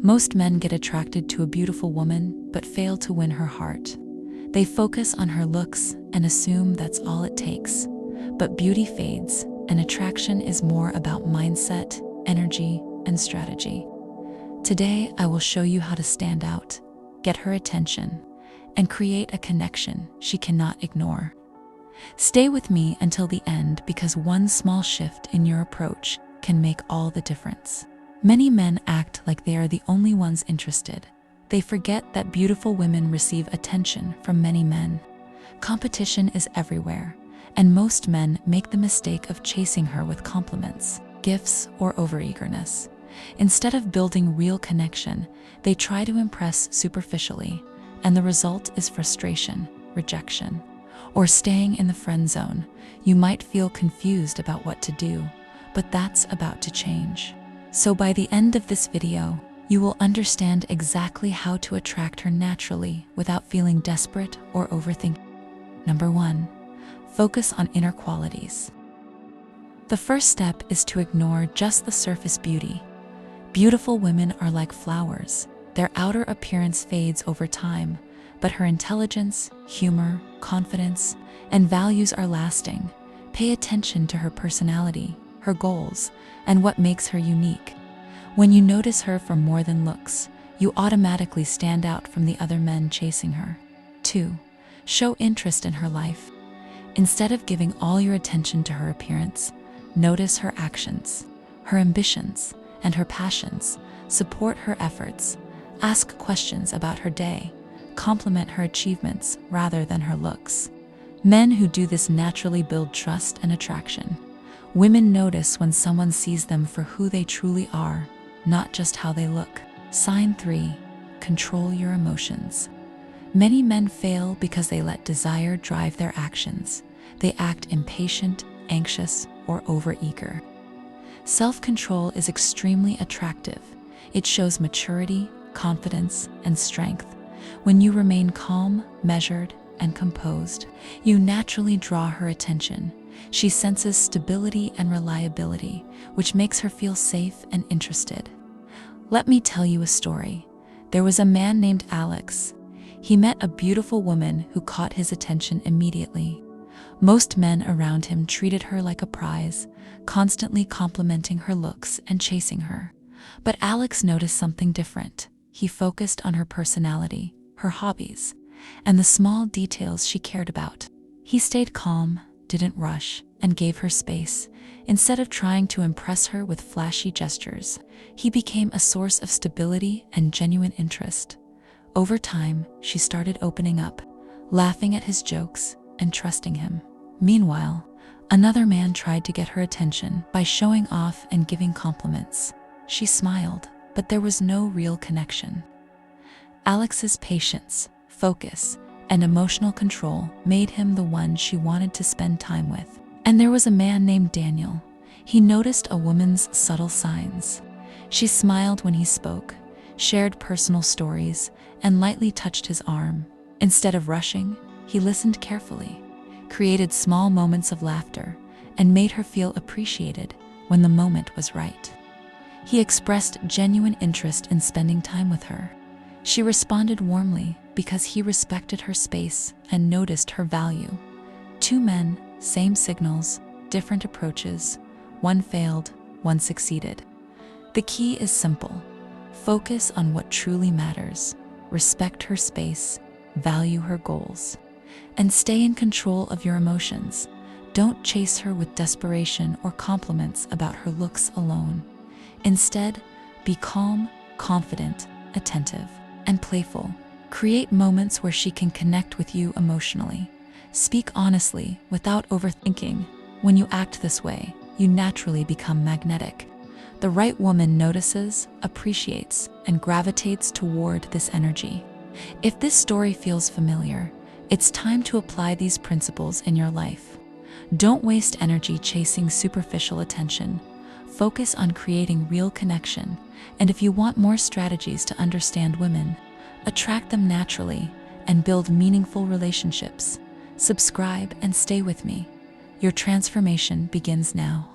Most men get attracted to a beautiful woman but fail to win her heart. They focus on her looks and assume that's all it takes. But beauty fades, and attraction is more about mindset, energy, and strategy. Today, I will show you how to stand out, get her attention, and create a connection she cannot ignore. Stay with me until the end because one small shift in your approach can make all the difference. Many men act like they are the only ones interested. They forget that beautiful women receive attention from many men. Competition is everywhere, and most men make the mistake of chasing her with compliments, gifts, or overeagerness. Instead of building real connection, they try to impress superficially, and the result is frustration, rejection, or staying in the friend zone. You might feel confused about what to do, but that's about to change. So by the end of this video, you will understand exactly how to attract her naturally without feeling desperate or overthinking. Number 1. Focus on inner qualities. The first step is to ignore just the surface beauty. Beautiful women are like flowers. Their outer appearance fades over time, but her intelligence, humor, confidence, and values are lasting. Pay attention to her personality, her goals, and what makes her unique. When you notice her for more than looks, you automatically stand out from the other men chasing her. 2. Show interest in her life. Instead of giving all your attention to her appearance, notice her actions, her ambitions, and her passions. Support her efforts. Ask questions about her day. Compliment her achievements rather than her looks. Men who do this naturally build trust and attraction. Women notice when someone sees them for who they truly are, not just how they look. Sign 3. Control your emotions. Many men fail because they let desire drive their actions. They act impatient, anxious, or overeager. Self-control is extremely attractive. It shows maturity, confidence, and strength. When you remain calm, measured, and composed, you naturally draw her attention. She senses stability and reliability, which makes her feel safe and interested. Let me tell you a story. There was a man named Alex. He met a beautiful woman who caught his attention immediately. Most men around him treated her like a prize, constantly complimenting her looks and chasing her. But Alex noticed something different. He focused on her personality, her hobbies, and the small details she cared about. He stayed calm, didn't rush, and gave her space. Instead of trying to impress her with flashy gestures, he became a source of stability and genuine interest. Over time, she started opening up, laughing at his jokes and trusting him. Meanwhile, another man tried to get her attention by showing off and giving compliments. She smiled, but there was no real connection. Alex's patience, focus, and emotional control made him the one she wanted to spend time with. And there was a man named Daniel. He noticed a woman's subtle signs. She smiled when he spoke, shared personal stories, and lightly touched his arm. Instead of rushing, he listened carefully, created small moments of laughter, and made her feel appreciated when the moment was right. He expressed genuine interest in spending time with her. She responded warmly because he respected her space and noticed her value. 2 men, same signals, different approaches. One failed, one succeeded. The key is simple. Focus on what truly matters. Respect her space, value her goals, and stay in control of your emotions. Don't chase her with desperation or compliments about her looks alone. Instead, be calm, confident, attentive, and playful. Create moments where she can connect with you emotionally. Speak honestly without overthinking. When you act this way, you naturally become magnetic. The right woman notices, appreciates, and gravitates toward this energy. If this story feels familiar, it's time to apply these principles in your life. Don't waste energy chasing superficial attention. Focus on creating real connection. And if you want more strategies to understand women, attract them naturally, and build meaningful relationships, subscribe and stay with me. Your transformation begins now.